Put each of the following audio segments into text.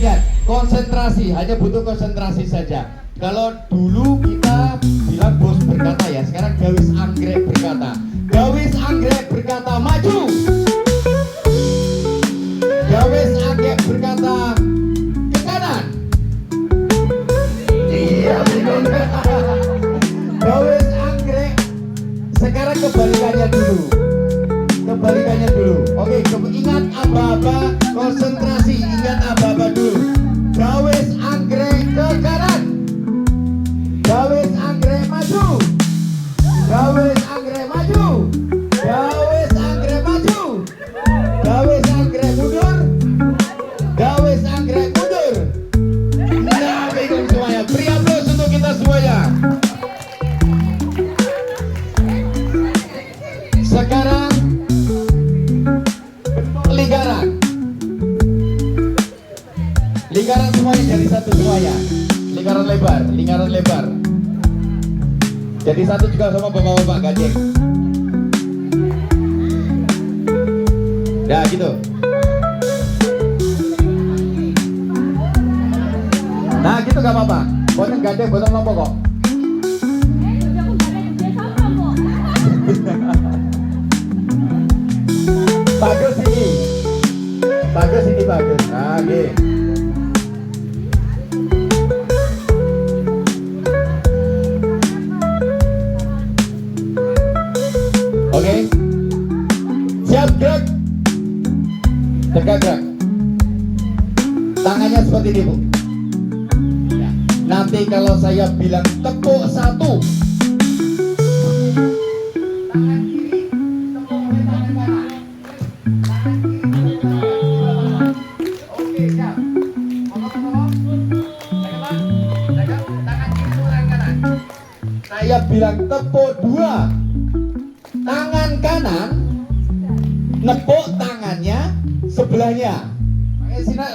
Ingat, konsentrasi, hanya butuh konsentrasi saja. Kalau dulu kita bilang bos berkata ya, sekarang Gawis Anggrek berkata. Gawis Anggrek berkata maju. Gawis Anggrek berkata ke kanan. Iya, bingung. Gawis Anggrek sekarang kebalikannya dulu. Kebalikannya dulu. Oke, ingat aba-aba, konsentrasi, ingat aba-aba dulu. Gawis Anggrek ke kanan. Gawis Anggrek maju. Gawis Anggrek maju. Gawis Anggrek maju. Gawis Anggrek mundur. Gawis Anggrek mundur. Nah, bingung semuanya. Beri aplaus untuk kita semuanya. Sekarang lingkaran. Lingkaran semuanya jadi satu semuanya. Lingkaran lebar, lingkaran lebar. Jadi satu juga sama bapak-bapak gajeng. Nah gitu. Nah gitu gak apa-apa. Boten gandeng, boten nopo kok. Bagus ini. Bagus ini bagus. Nah gitu. Oke, siap gerak, tegak gerak. Tangannya seperti ini bu. Nanti kalau saya bilang tepuk satu, tangan kiri tepuk oleh tangan kanan. Tangan kiri tepuk oleh tangan kanan. Oke siap. Tangan kiri tepuk tangan kanan. Saya bilang tepuk dua. Tangan kanan nepuk tangannya sebelahnya.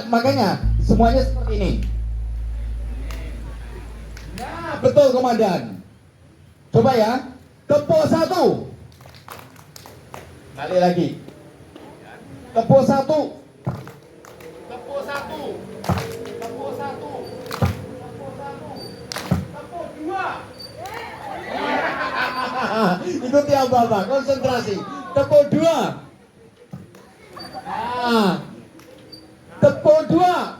Makanya semuanya seperti ini. Nah, betul komandan. Coba ya. Tepuk satu. Kali lagi. Tepuk satu. Tepuk satu. Tepuk satu. Tepuk satu. Tepuk dua. Ikuti apa-apa, konsentrasi. Tepuk dua. Nah, tepuk dua.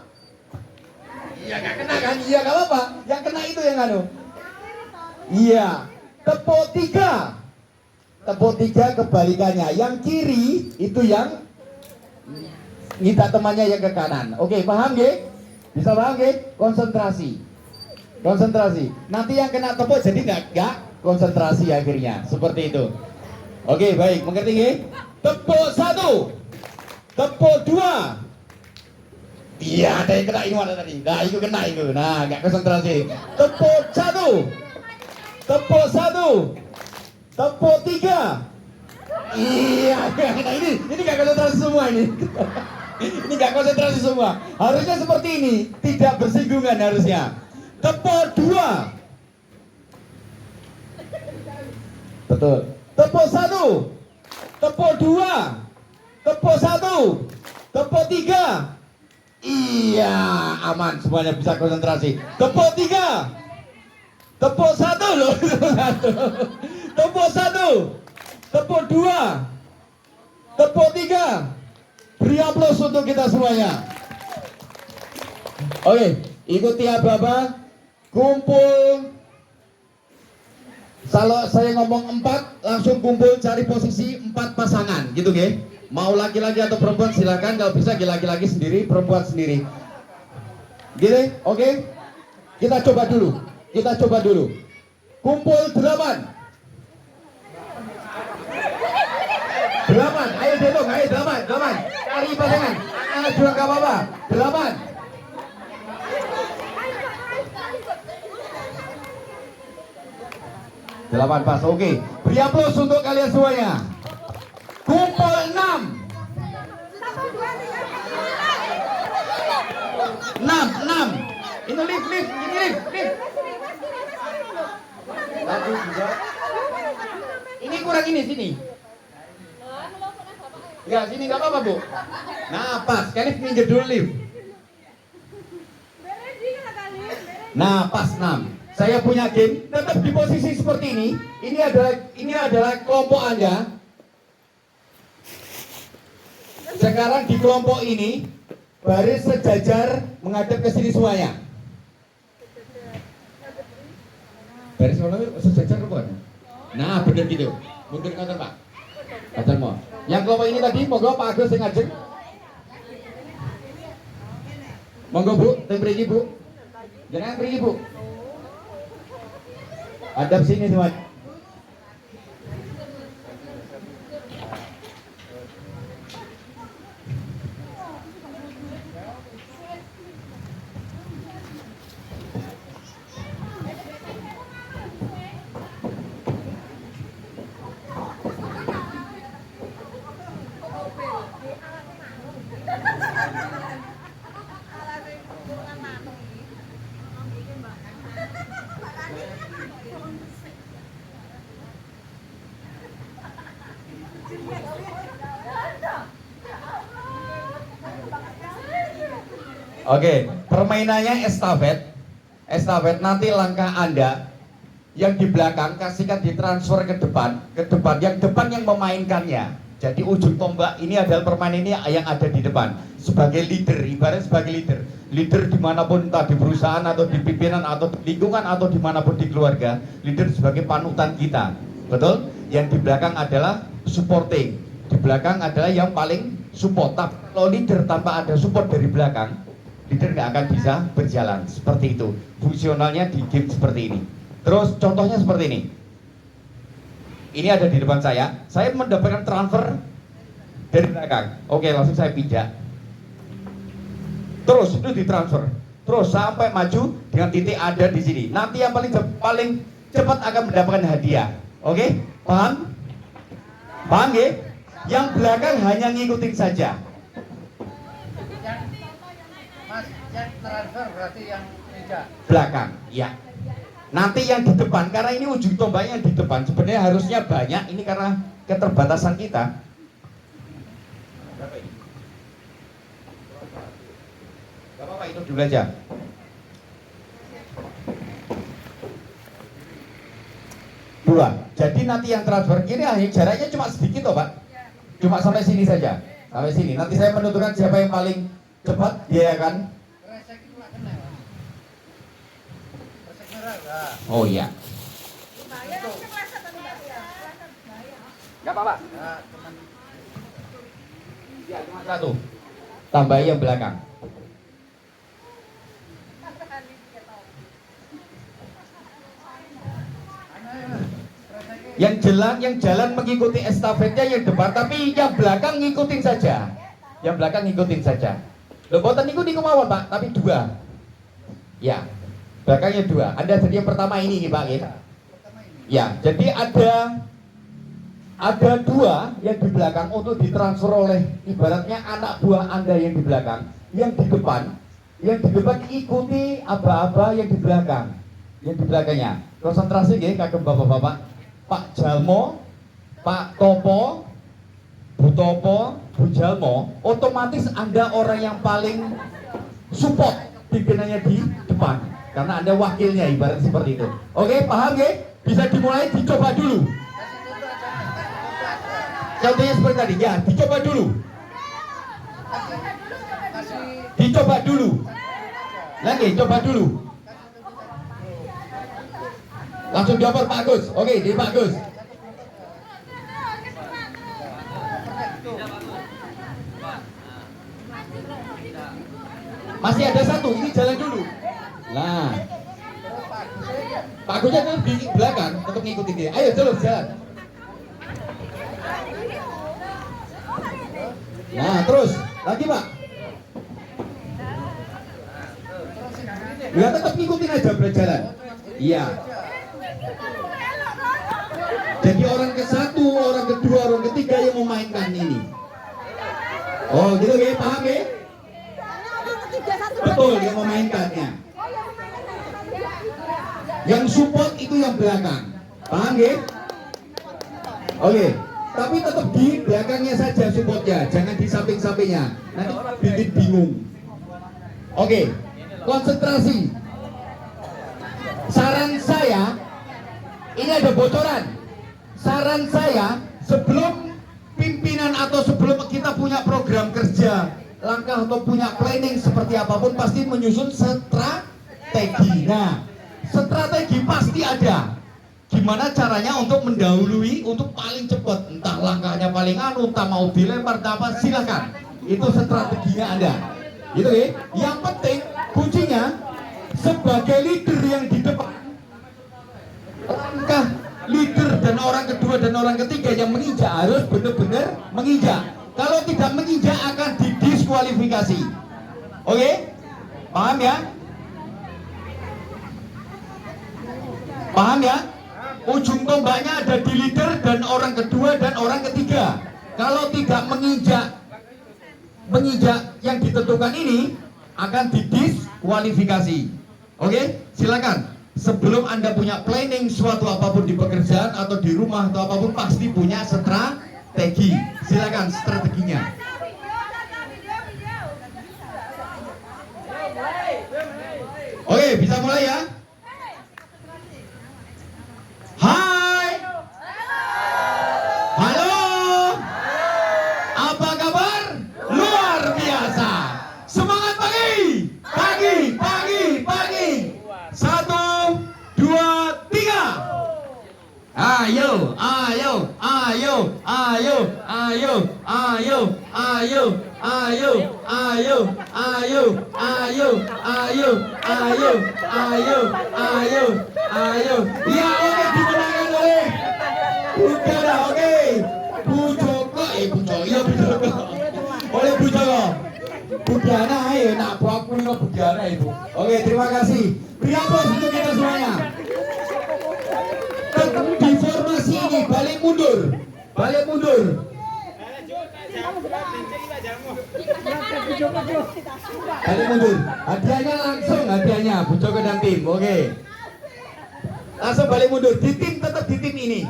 Iya gak kena kan? Iya gak apa-apa. Yang kena itu yang anu. Iya. Tepuk tiga. Tepuk tiga kebalikannya. Yang kiri itu yang minta temannya yang ke kanan. Oke, paham gak? Bisa paham gak? Konsentrasi. Konsentrasi. Nanti yang kena tepuk jadi gak konsentrasi akhirnya. Seperti itu. Oke, baik. Mengerti gak? Tepuk satu. Tepuk dua. Iya, ada yang kena ini mana tadi? Nah, itu kena itu. Nah, gak konsentrasi. Tepuk satu. Tepuk satu. Tepuk tiga. Iya, kena ini gak konsentrasi semua ini. Ini gak konsentrasi semua. Harusnya seperti ini, tidak bersinggungan harusnya. Tepuk dua. Betul. Tepuk satu. Tepuk dua. Tepuk satu. Tepuk tiga. Iya, aman, semuanya bisa konsentrasi. Tepuk tiga. Tepuk satu loh. Tepuk satu. Tepuk dua. Tepuk tiga. Beri aplaus untuk kita semuanya. Oke, ikuti apa-apa. Kumpul. Kalau saya ngomong 4, langsung kumpul cari posisi 4 pasangan, gitu ge. Mau laki-laki atau perempuan silakan, kalau bisa laki-laki sendiri, perempuan sendiri. Gini, oke? Kita coba dulu. Kita coba dulu. Kumpul 8. 8, ayo Dedok, ayo 8. Cari pasangan. Anak juga gak apa-apa. 8. Delapan pas, oke. Beri aplaus untuk kalian semuanya. Kumpul 6. 6. Ini lift. Ini kurang ini, sini. Ya, sini nggak apa-apa, Bu. Nah, pas. Kalian minggir dulu lift. Nah, pas 6. Saya punya game, tetap di posisi seperti ini. Ini adalah kelompok Anda. Sekarang di kelompok ini baris sejajar menghadap ke sini semuanya. Baris sejajar bukan? Nah, benar gitu. Mungkin kantor Pak. Kantor mau. Yang kelompok ini tadi, monggo Pak Agus yang ngajeng. Monggo Bu, tembriki Bu. Jangan pergi Bu. Hadap sini semua. Oke, permainannya estafet. Estafet nanti langkah Anda yang di belakang kasihkan ditransfer ke depan, yang depan yang memainkannya. Jadi ujung tombak ini adalah permainan ini yang ada di depan sebagai leader, ibarat sebagai leader dimanapun, entah di perusahaan atau di pimpinan atau di lingkungan atau dimanapun di keluarga, leader sebagai panutan kita, betul? Yang di belakang adalah supporting, di belakang adalah yang paling support. Tapi kalau leader tanpa ada support dari belakang, leader nggak akan bisa berjalan. Seperti itu fungsionalnya di game seperti ini. Terus contohnya seperti ini. Ini ada di depan saya mendapatkan transfer dari belakang. Oke, langsung saya pijak. Terus itu ditransfer. Terus sampai maju dengan titik ada di sini. Nanti yang paling cepat akan mendapatkan hadiah. Oke, paham? Paham ya? Yang belakang hanya ngikutin saja. Yang transfer berarti yang tidak Belakang, ya. Nanti yang di depan, karena ini ujung tombaknya yang di depan, sebenarnya harusnya banyak, ini karena keterbatasan kita. Gak apa-apa, itu dulu aja. Dua. Jadi nanti yang transfer ini jaraknya cuma sedikit toh Pak. Cuma sampai sini saja. Sampai sini. Nanti saya menentukan siapa yang paling cepat, dia akan. Oh iya. Gak apa-apa. Ya, cuma satu. Tambah yang belakang. Yang jalan mengikuti estafetnya yang depan, tapi yang belakang ngikutin saja. Yang belakang ngikutin saja. Loh, boten niku mawon Pak, tapi dua. Ya. Belakangnya dua. Anda jadi yang pertama ini nih Pak ya. Ya, jadi ada dua yang di belakang untuk ditransfer oleh ibaratnya anak buah Anda yang di belakang, yang di depan ikuti aba-aba yang di belakang. Yang di belakangnya. Konsentrasi nggih kagem Bapak-bapak. Pak Jalmo, Pak Topo, Bu Topo, Bu Jalmo, otomatis Anda orang yang paling support pimpinannya di depan. Karena Anda wakilnya, ibarat seperti itu. Oke, paham ya? Bisa dimulai, dicoba dulu. Contohnya seperti tadi, ya, dicoba dulu. Dicoba dulu. Lagi, coba dulu. Langsung dioper Pak Agus. Oke, di Pak Agus. Masih ada satu, ini jalan dulu. Nah, Pak Agusnya kan di belakang untuk ngikutin dia. Ayo terus jalan. Nah, terus lagi Pak. Ya tetap ngikutin aja berjalan. Iya. Jadi orang ke satu, orang kedua, orang ketiga yang memainkan ini. Oh gitu ya, paham ya? Betul, yang memainkannya. Yang support itu yang belakang. Paham ya? Oke. Tapi tetap di belakangnya saja supportnya, jangan di samping-sampingnya. Nanti bikin bingung. Oke. Konsentrasi. Saran saya, ini ada bocoran. Saran saya, sebelum pimpinan atau sebelum kita punya program kerja, langkah atau punya planning seperti apapun, pasti menyusun strategi. Nah, strategi pasti ada. Gimana caranya untuk mendahului, untuk paling cepat, entah langkahnya paling entah mau dilempar, entah apa, silahkan. Itu strateginya ada. Gitu ya. Yang penting kuncinya sebagai leader yang di depan, langkah leader dan orang kedua dan orang ketiga yang menginjak harus benar-benar menginjak. Kalau tidak menginjak akan didiskualifikasi. Oke? Paham ya? Paham ya? Ujung tombaknya ada di leader dan orang kedua dan orang ketiga. Kalau tidak menginjak yang ditentukan ini akan didiskualifikasi. Oke? Silakan. Sebelum Anda punya planning suatu apapun di pekerjaan atau di rumah atau apapun, pasti punya strategi. Silakan strateginya. Oke, bisa mulai ya. Hai. Halo. Apa kabar? Luar biasa. Semangat pagi. Pagi. 1, 2, 3. Ayo. Ya, oke, dimenangkan oleh Budana. Oke. Bu Joko. Oleh Bu Joko. Budana, ayo nak baku nih Budana itu. Oke, terima kasih. Beri aplaus untuk kita semuanya. Tetap di formasi ini, balik mundur. Hadiahnya langsung, Bu Joko dan tim. Oke. Langsung balik mundur. Di tim, tetap di tim ini.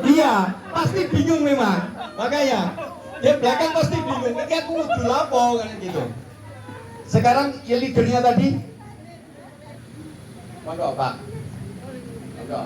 Iya, pasti bingung memang. Makanya dia belakang pasti bingung. Ini aku mau lapo kan gitu. Sekarang ya leadernya tadi. Monggo, Pak. Monggo.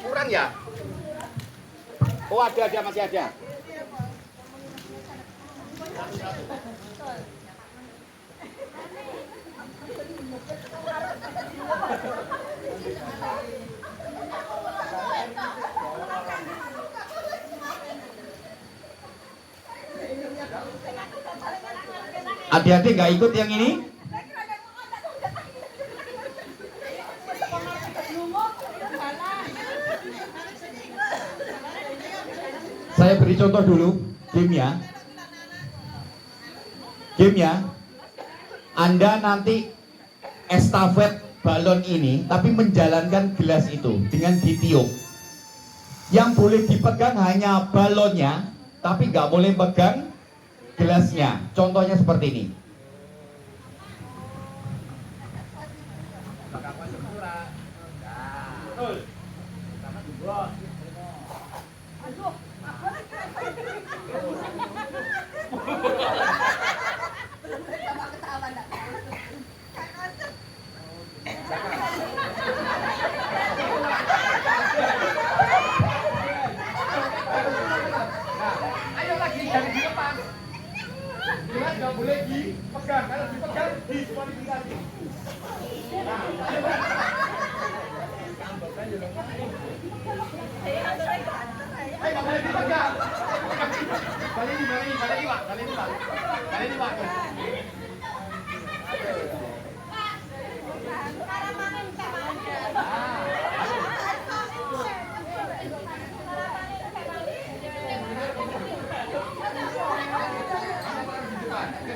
Kurang ya? Oh, ada, masih ada. Adik-adik nggak ikut yang ini? Saya beri contoh dulu, gamenya. Anda nanti estafet balon ini, tapi menjalankan gelas itu dengan ditiup. Yang boleh dipegang hanya balonnya, tapi nggak boleh pegang gelasnya. Contohnya seperti ini.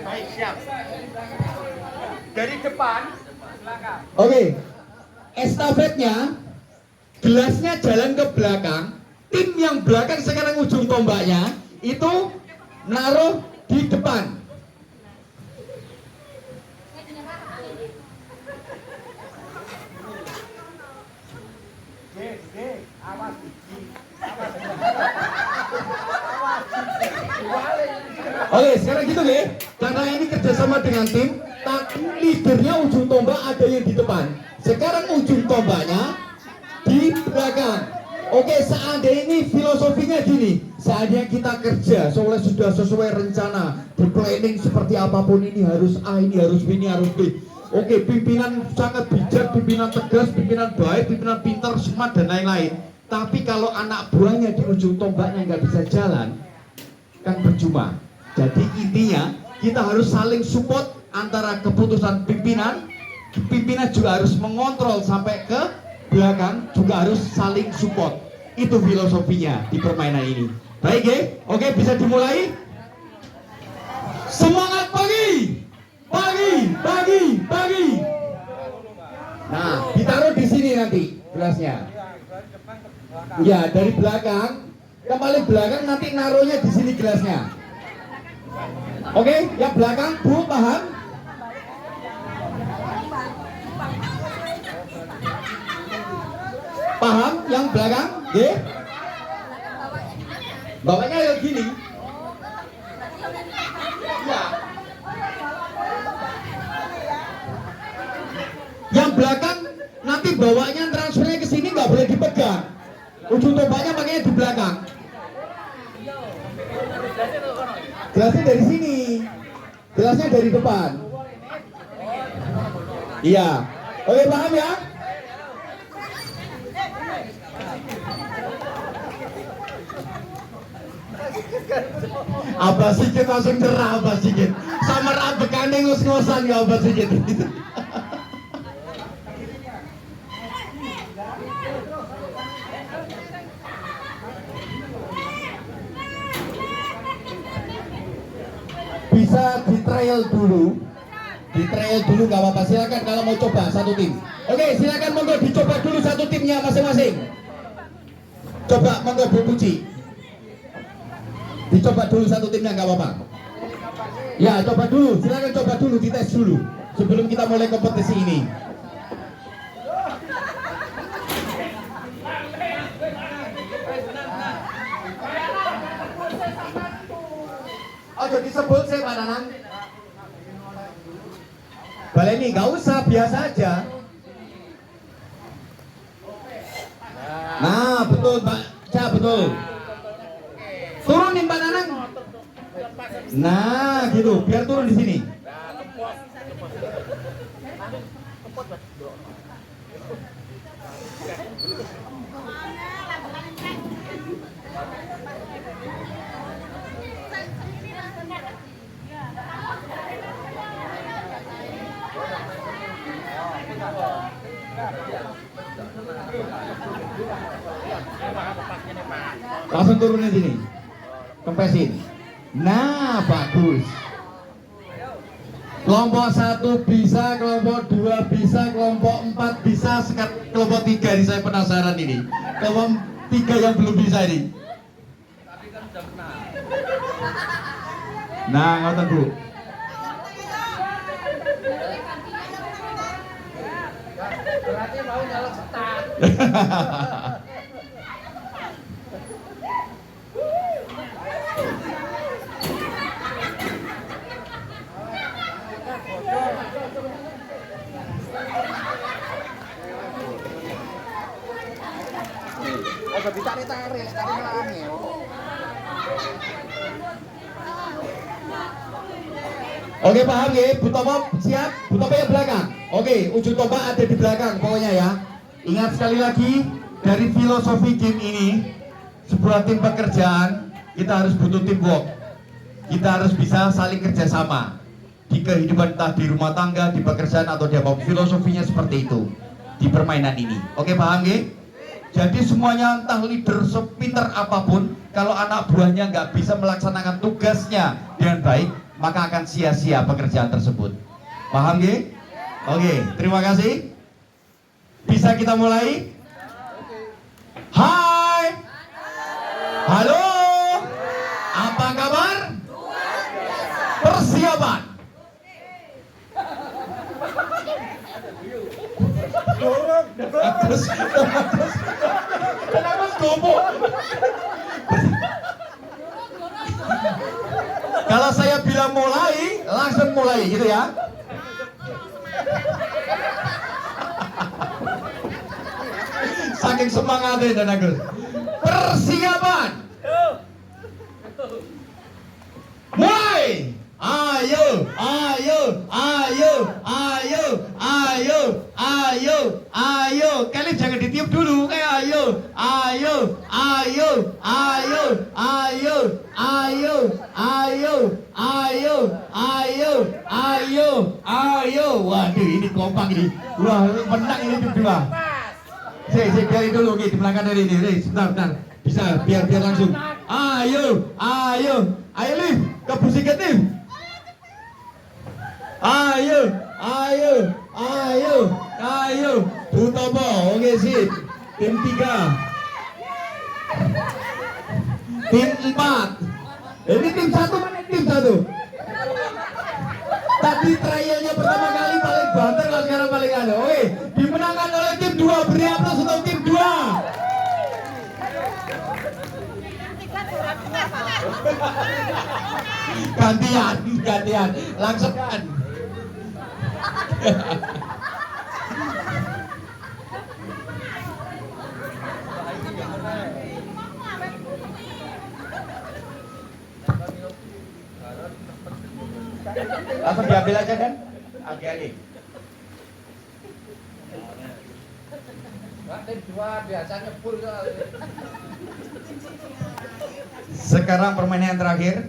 Baik, siap. Dari depan, belakang. Oke, estafetnya, gelasnya jalan ke belakang. Tim yang belakang sekarang ujung tombaknya itu naruh di depan. Awas. Oke, sekarang gitu deh. Karena ini kerjasama dengan tim, tapi leadernya ujung tombak ada yang di depan. Sekarang ujung tombaknya di belakang. Oke, seandainya ini filosofinya gini, seandainya kita kerja, soalnya sudah sesuai rencana, di planning seperti apapun ini harus A, ini harus B, ini harus B. Oke, pimpinan sangat bijak, pimpinan tegas, pimpinan baik, pimpinan pintar, smart dan lain-lain. Tapi kalau anak buahnya di ujung tombaknya nggak bisa jalan, kan percuma. Jadi intinya kita harus saling support antara keputusan pimpinan, pimpinan juga harus mengontrol sampai ke belakang, juga harus saling support. Itu filosofinya di permainan ini. Baik ya, oke bisa dimulai. Semangat pagi, pagi. Nah, ditaruh di sini nanti gelasnya. Ya, dari belakang ke paling belakang nanti naruhnya di sini gelasnya. Oke, yang belakang Bu paham? Paham yang belakang? Oke. Bawanya kayak gini. Ya. Yang belakang nanti bawanya transfernya ke sini nggak boleh dipegang. Ujung tombaknya makanya di belakang. Gelasnya dari sini, gelasnya dari depan. Iya, oke paham ya? Apa sikit langsung cerah, apa sikit. Sama bekane ngos-ngosan ya apa sikit. Bisa di trial dulu nggak apa-apa, silakan kalau mau coba satu tim. Oke, silakan monggo dicoba dulu satu timnya masing-masing. Coba monggo Bu Puji, dicoba dulu satu timnya nggak apa-apa. Ya coba dulu, silakan coba dulu, dites dulu sebelum kita mulai kompetisi ini. Ojo disebut saya Pak Nanang. Baleni nggak usah, biasa aja. Nah betul Pak, ya betul. Turunin Pak Nanang. Nah gitu, biar turun di sini. Langsung turunin sini, kempesin. Nah bagus. Kelompok 1 bisa, kelompok 2 bisa, kelompok 4 bisa, kelompok 3 ini saya penasaran ini. Kelompok 3 yang belum bisa ini. Nah, ngoten Bu. Berarti mau nyalek setan. Oke, ditarik-tarik, tarik langit. Oke paham ya, Bu Tomo siap? Bu Tomo yang belakang. Oke, ujung tombak ada di belakang pokoknya ya. Ingat sekali lagi, dari filosofi game ini, sebuah tim pekerjaan, kita harus butuh teamwork. Kita harus bisa saling kerjasama di kehidupan, entah di rumah tangga, di pekerjaan atau di apapun. Filosofinya seperti itu di permainan ini. Oke, paham nggih? Jadi semuanya, entah leader sepinter apapun, kalau anak buahnya nggak bisa melaksanakan tugasnya dengan baik, maka akan sia-sia pekerjaan tersebut. Paham nggih? Oke, terima kasih. Bisa kita mulai? Hai. Halo. Apa kabar? Persiapan. Terus kenapa gobo? Kalau saya bilang mulai, langsung mulai gitu ya. Saking semangatnya dan Agus. Persiapan. Mulai. Ayo, ayo, ayo, ayo, ayo, ayo, ayo. Kalian jangan ditiup dulu. Ayo, ayo, ayo, ayo, ayo, ayo, ayo, ayo, ayo, ayo, ayo. Waduh, ini kompak ini. Wah, menang ini berdua. Saya dari dulu, oke, di belakang dari ini. Sebentar. Bisa, biar langsung. Ayo, ayo, ayo Liv, ke pusing. Ayo, ayo, ayo, ayo. Butopo, oke sip. Tim 3. Tim 4. Ini tim 1 mana tim 1? Tadi trialnya pertama kali paling banter, kalau sekarang paling anu. Oke, dimenangkan oleh tim 2. Beri aplaus untuk tim 2. Gantian, langsung kan. Langsung diambil aja kan? Oke. Tim 2 biasanya full kali. Sekarang permainan yang terakhir.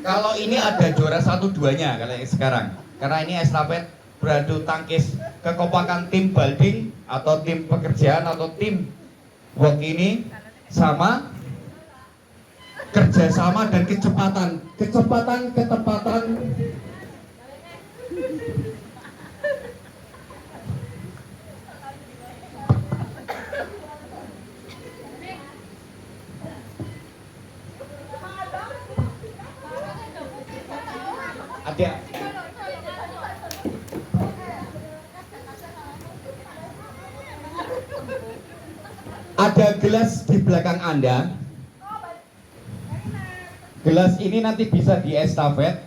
Kalau ini ada juara 1-2-nya kalau yang sekarang. Karena ini estafet beradu tangkis kekompakan tim balding atau tim pekerjaan atau tim work ini sama kerjasama dan ketepatan. Ada gelas di belakang Anda. Gelas ini nanti bisa di estafet.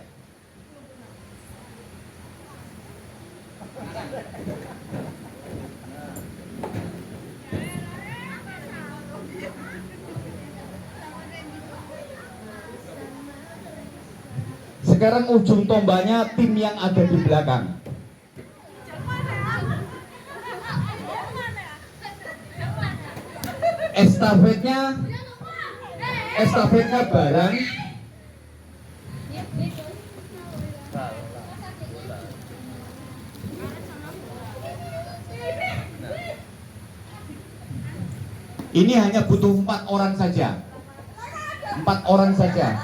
Sekarang ujung tombaknya tim yang ada di belakang. Estafetnya barang. Ini hanya butuh 4 orang saja. 4 orang saja.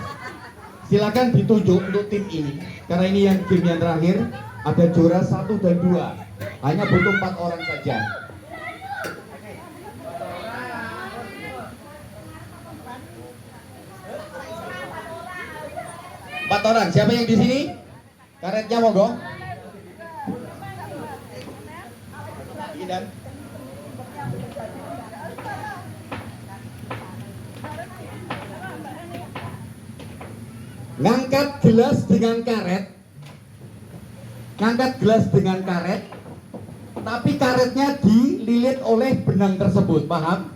Silakan ditunjuk untuk tim ini. Karena ini yang game yang terakhir. Ada juara 1 dan 2. Hanya butuh 4 orang saja. Empat orang. Siapa yang di sini? Karetnya monggo. Dan ngangkat gelas dengan karet, tapi karetnya dililit oleh benang tersebut, paham?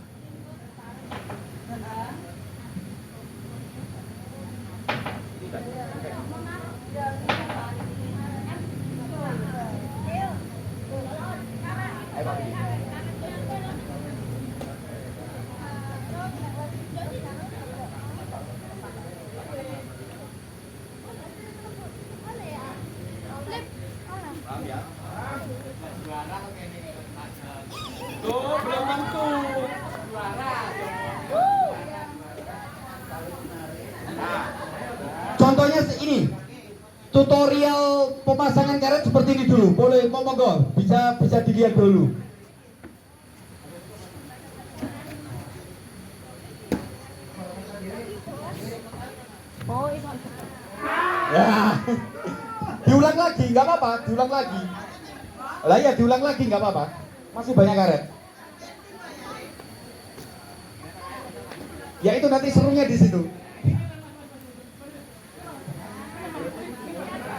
Tuh, belum tentu. Contohnya ini, tutorial pemasangan karet seperti ini dulu. Boleh, monggo, bisa dilihat dulu. Ya, diulang lagi, nggak apa-apa, diulang lagi. Lah ya, diulang lagi, nggak apa-apa. Masih banyak karet. Ya itu nanti serunya di situ.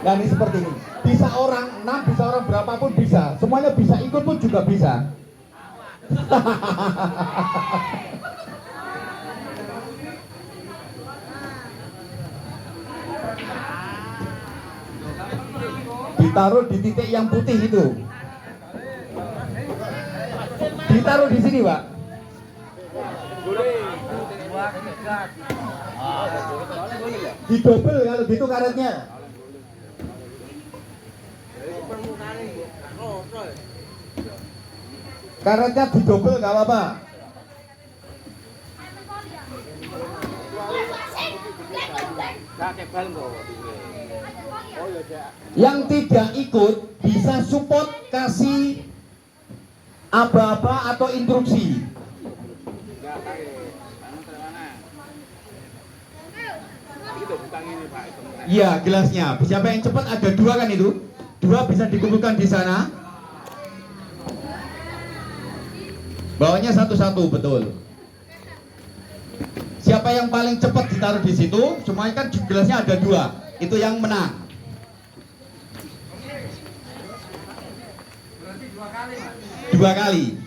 Nah ini seperti ini. Bisa orang 6, bisa orang berapapun bisa. Semuanya bisa, ikut pun juga bisa. Ditaruh di titik yang putih itu. Ditaruh di sini, Pak. Didobel kalau gitu karetnya. Karetnya didobel nggak apa-apa. Yang tidak ikut bisa support, kasih aba-aba atau instruksi. Iya, gelasnya. Siapa yang cepat ada 2 kan itu? 2 bisa dikumpulkan di sana. Bawahnya satu-satu, betul. Siapa yang paling cepat ditaruh di situ, semuanya kan gelasnya ada 2. Itu yang menang. Dua kali.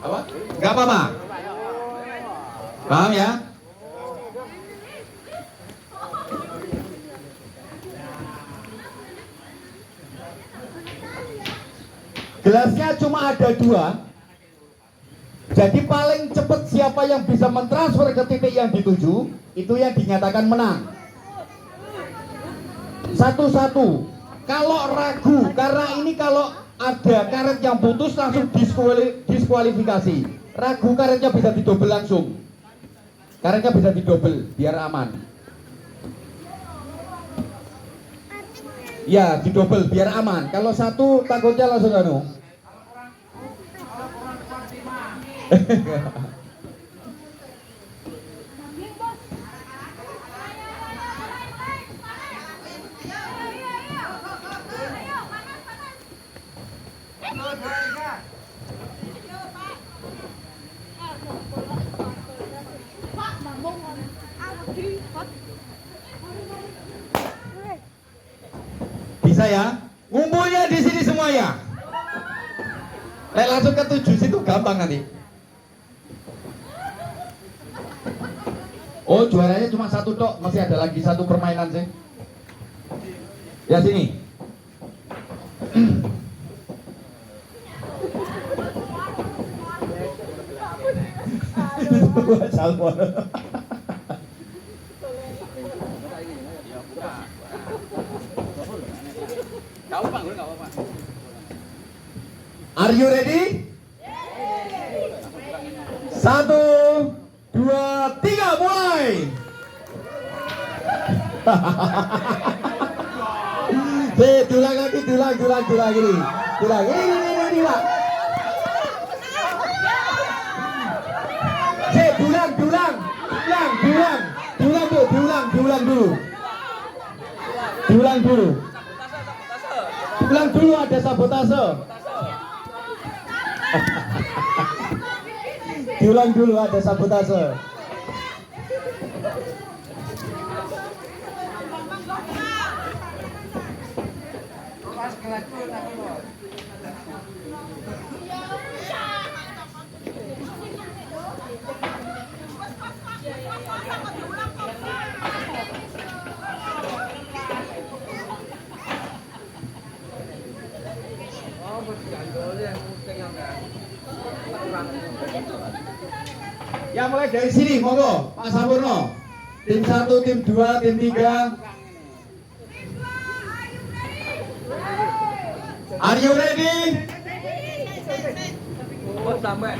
Apa? Gak apa-apa. Paham ya? Gelasnya cuma ada 2. Jadi paling cepat siapa yang bisa mentransfer ke titik yang dituju, itu yang dinyatakan menang. Satu-satu. Kalau ragu, karena ini kalau ada karet yang putus langsung diskualifikasi. Ragu, karetnya bisa didobel langsung. Karetnya bisa didobel biar aman. Ya, didobel biar aman. Kalau satu takutnya langsung anu. Bisa ya? Ngumpulnya di sini semua ya. Langsung ke 7 situ gampang nanti. Oh, juaranya cuma 1 tok, masih ada lagi 1 permainan sih. Ya sini. Salmon. Are you ready? 1, 2, 3, mulai. Dulang lagi, dulang ini. Dulang, ini, Pak. Diulang dulu, ada sabotase. Diulang dulu, ada sabotase. Ya mulai dari sini, monggo Pak Sampurno. Tim 1, tim 2, tim 3. Are you ready? Sampai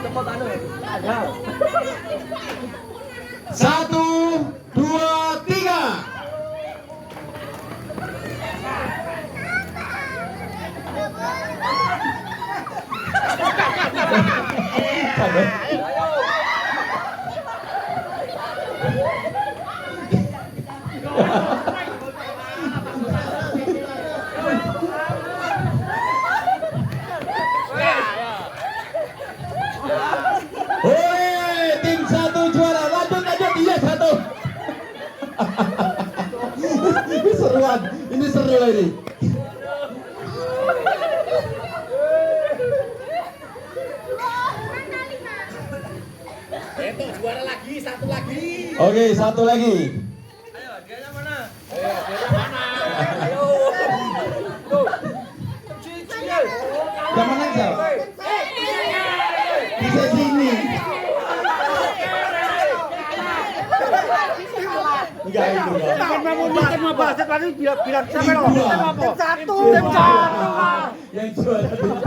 cepat anu. Ada. 1, 2, 3. Hore, tim 1 juara. Lanjut, iya 1. Ini seruan, ini seru ini. Itu juara lagi, satu lagi. Oke, satu lagi. Ayo, dianya mana? Ayo. Tuh. Yang menang siapa? Bisa sini. Enggak itu. bilang siapa Tim loh? dua. Tim satu. Yang juara tim 2.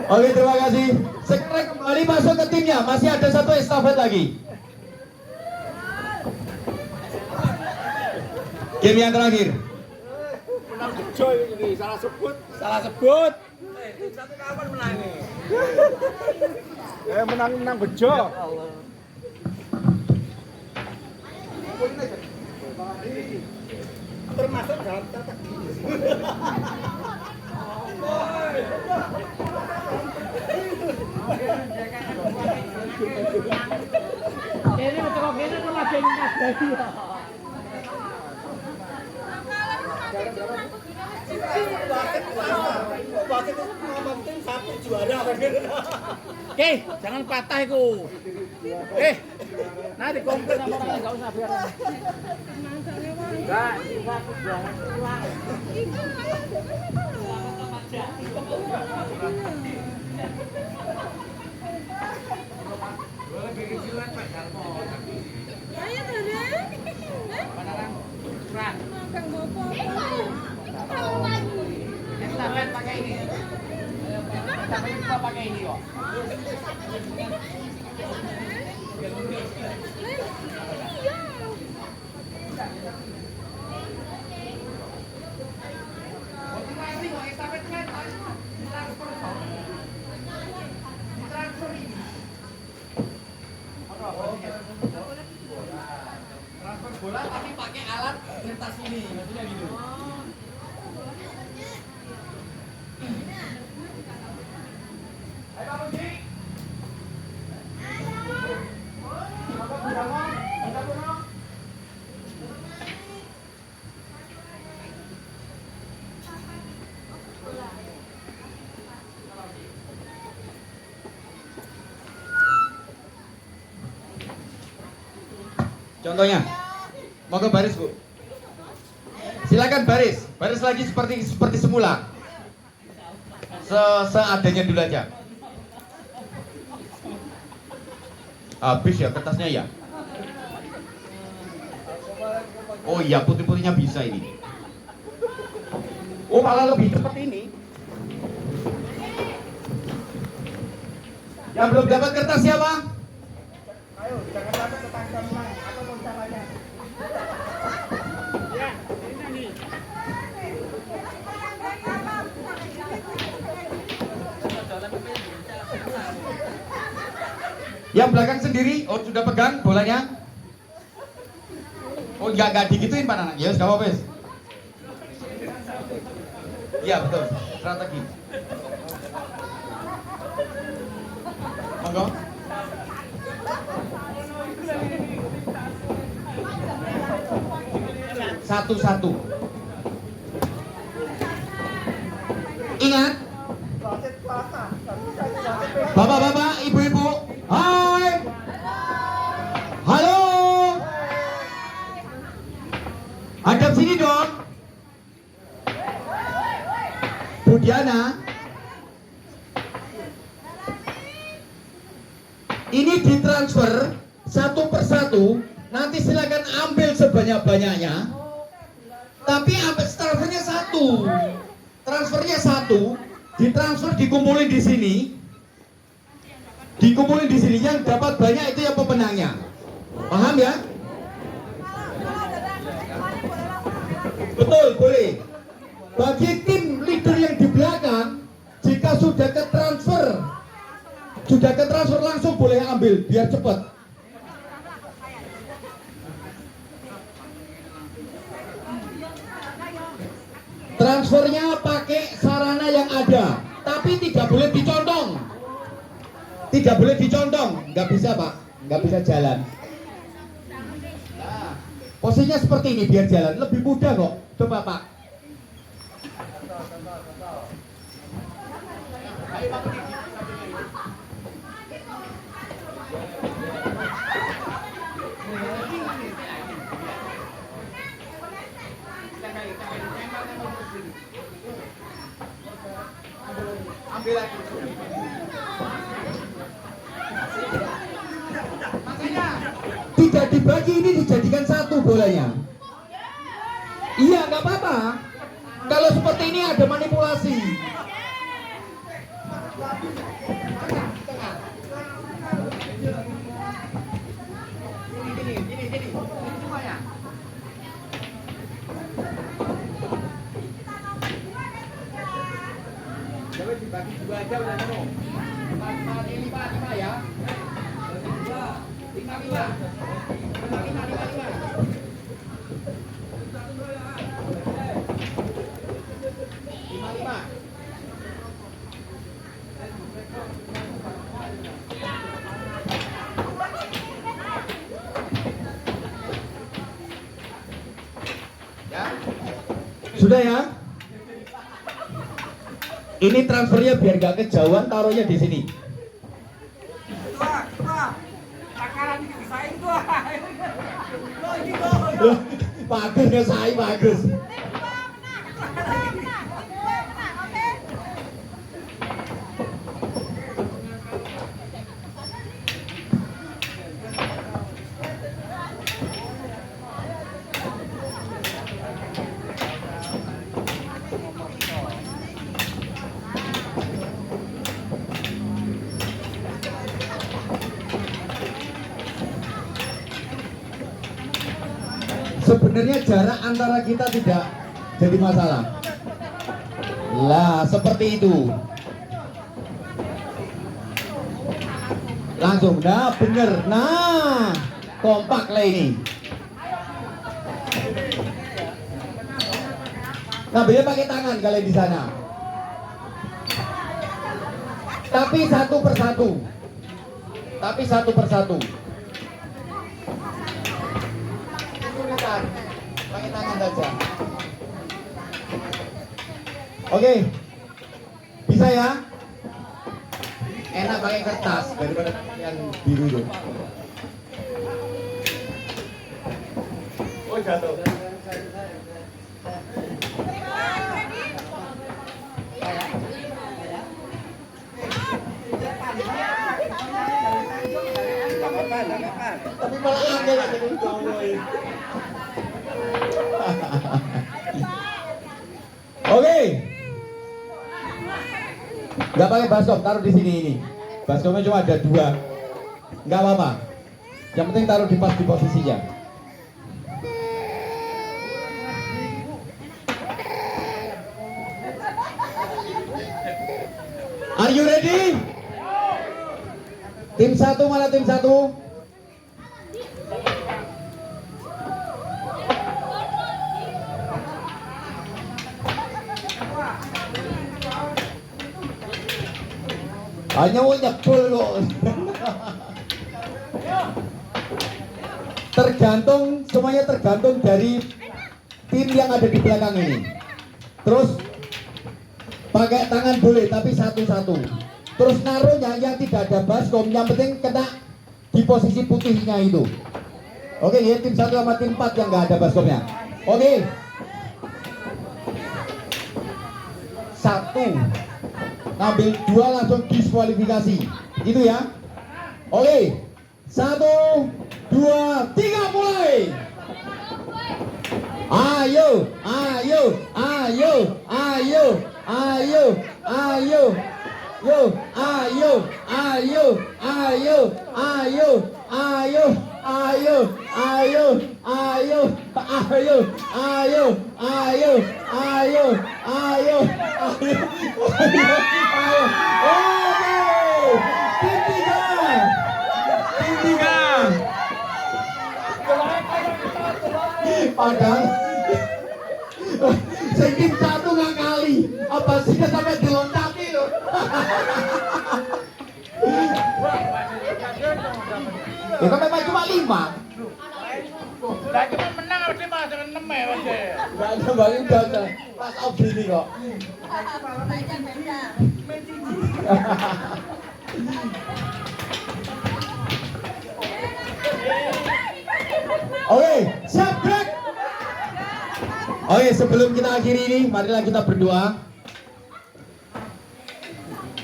Oke, terima kasih. Sekarang kembali masuk ke timnya. Masih ada satu estafet lagi. Game yang terakhir. Menang Joy ini, salah sebut. Salah sebut. Tim satu kapan menang nih? Menang bejo. Termasuk dalam tata Ini betul ini tuh lagi ngas dari. Jangan patah itu. Nah dikumpul sama orang enggak usah biar. Enggak, Ayo Dana. Makan bopo. Estafet pakai ini. Estafet kita pakai ini kok. Transfer bola tapi pakai alat kertas ini, maksudnya gitu. Contohnya, mau ke baris Bu. Silakan baris, baris lagi seperti semula. Seadanya dulu aja. Habis ya kertasnya ya. Oh iya, putih-putihnya bisa ini. Oh malah lebih cepat ini. Yang belum dapat kertas siapa? Ayo, jangan sampai ketangkap menang. Apa mau caranya? Ya, ini nih. Yang belakang sendiri, oh sudah pegang bolanya? Oh nggak digituin Pak Nana, ya nggak apa-apa. Iya betul, strategi. Monggo. Satu-satu. Ingat, bapak-bapak, ibu-ibu, hai, halo, hadap sini dong. Diana, ini ditransfer satu persatu. Nanti silakan ambil sebanyak-banyaknya. Tapi transfernya satu. Transfernya satu. Ditransfer dikumpulin di sini. Dikumpulin di sini. Yang dapat banyak itu yang pemenangnya. Paham ya? Betul, boleh. Bagi tim leader yang di belakang, jika sudah ke transfer langsung boleh ambil biar cepat. Transfernya pakai sarana yang ada, tapi tidak boleh dicondong. Tidak boleh dicondong, nggak bisa Pak, nggak bisa jalan. Nah, posisinya seperti ini biar jalan, lebih mudah kok. Coba Pak. Ambil lagi. Tidak dibagi, ini dijadikan satu bolanya. Iya, nggak apa-apa. Kalau seperti ini ada manipulasi. Gini semuanya. Coba dibagi dua aja udah penuh. 5 ya. 5. Sudah ya? Ini transfernya biar gak kejauhan, taruhnya di sini. Takaran dipisahin gua. Bagus nggak saya bagus. Sebenarnya jarak antara kita tidak jadi masalah. Lah, seperti itu. Langsung, nah bener. Nah, kompak lah ini. Nah, boleh pakai tangan kalian di sana. Tapi satu persatu. Pakai tangan saja. Oke. Bisa ya? Enak pakai kertas daripada yang biru itu. Oh, jatuh. Tapi malah angin aja dari cowok. Oke. Nggak pakai baskom, taruh di sini ini. Baskomnya cuma ada 2. Nggak apa-apa. Yang penting taruh di posisinya. Are you ready? Tim 1 mana tim 1? Hanya mau nyebul kok. Semuanya tergantung dari tim yang ada di belakang ini. Terus pakai tangan boleh, tapi satu-satu. Terus naruhnya yang tidak ada baskom, yang penting kena di posisi putihnya itu. Oke, ya tim 1 sama tim 4 yang nggak ada baskomnya. Oke. 1, 1. Ngambil 2 langsung diskualifikasi. Itu ya. Oke. 1, 2, 3 mulai. Ayo, ayo, ayo, ayo, ayo, ayo. Yo, ayo, ayo, ayo, ayo, ayo, ayo, ayo, ayo, ayo, ayo, ayo, ayo, ayo, ayo, tim 3. Padahal tim 1 nggak kali, apa sih sampai diloncati loh. Ya kan memang cuma 5. Lah cuma menang harus 5 dengan 6 ya Mas. Enggak ada balik udah pas out gini kok. Oke, siap gerak. Oke, sebelum kita akhiri ini, marilah kita berdoa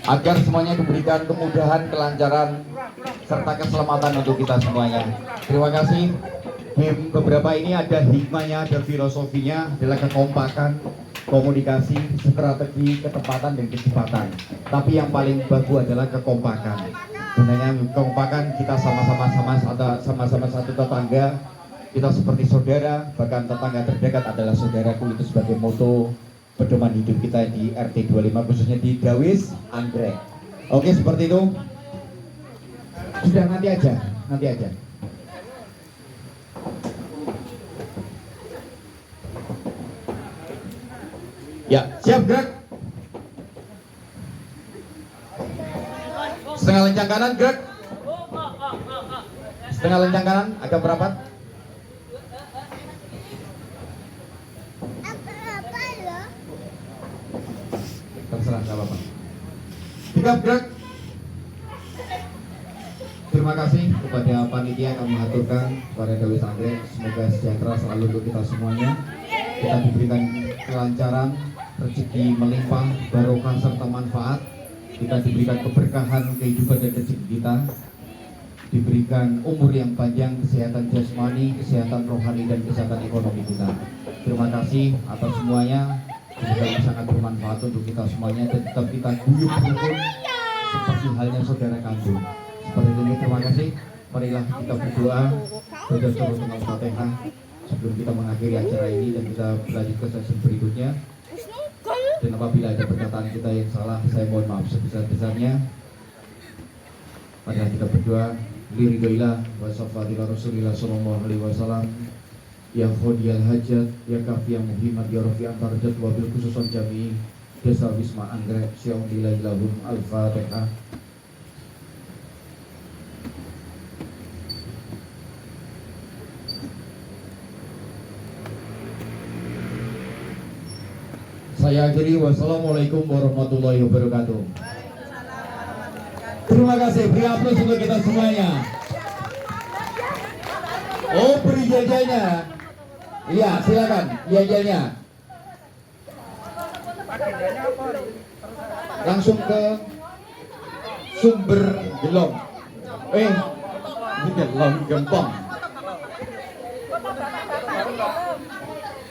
agar semuanya diberikan kemudahan, kelancaran, serta keselamatan untuk kita semuanya. Terima kasih. Di beberapa ini ada hikmahnya, ada filosofinya, adalah kekompakan, komunikasi, strategi, ketepatan, dan kecepatan. Tapi yang paling bagus adalah kekompakan. Sebenarnya kekompakan kita sama-sama satu tetangga, kita seperti saudara, bahkan tetangga terdekat adalah saudaraku. Itu sebagai moto pedoman hidup kita di RT 25, khususnya di Dawis Anggrek. Oke, seperti itu. Sudah, nanti aja. Ya, siap gerak. Setengah lencang kanan, gerak. Setengah lencang kanan, agak merapat. Terserah, nggak apa-apa. Tegap gerak. Terima kasih kepada panitia, kami aturkan kepada Dawis Anggrek. Semoga sejahtera selalu untuk kita semuanya. Kita diberikan kelancaran, rezeki melimpah, barokah serta manfaat. Kita diberikan keberkahan kehidupan dan rezeki kita. Diberikan umur yang panjang, kesehatan jasmani, kesehatan rohani, dan kesehatan ekonomi kita. Terima kasih atas semuanya. Semoga ini sangat bermanfaat untuk kita semuanya, dan tetap kita guyup rukun seperti halnya saudara kandung. Seperti ini, terima kasih. Marilah kita berdoa, baca surah Al-Fatihah sebelum kita mengakhiri acara ini dan kita berlanjut ke sesi berikutnya. Dan apabila ada perkataan kita yang salah, saya mohon maaf sebesar-besarnya. Marilah kita berdoa. Liridhoillah wa syafaatilah Rasulillah sallallahu alaihi wasallam. Ya Khodiyal Hajat, Ya Kafiyah Muhammad, Ya Rafi'an Tarjat, Wabil Khususon Jami, Desa Wisma Anggrek, Syaumilai Lahum, Al-Fatihah. Saya akhiri, wassalamualaikum warahmatullahi wabarakatuh. Terima kasih, beri aplaus untuk kita semuanya. Oh, beri jajannya. Iya, silakan jajannya. Langsung ke sumber gelong. Gelong gempong.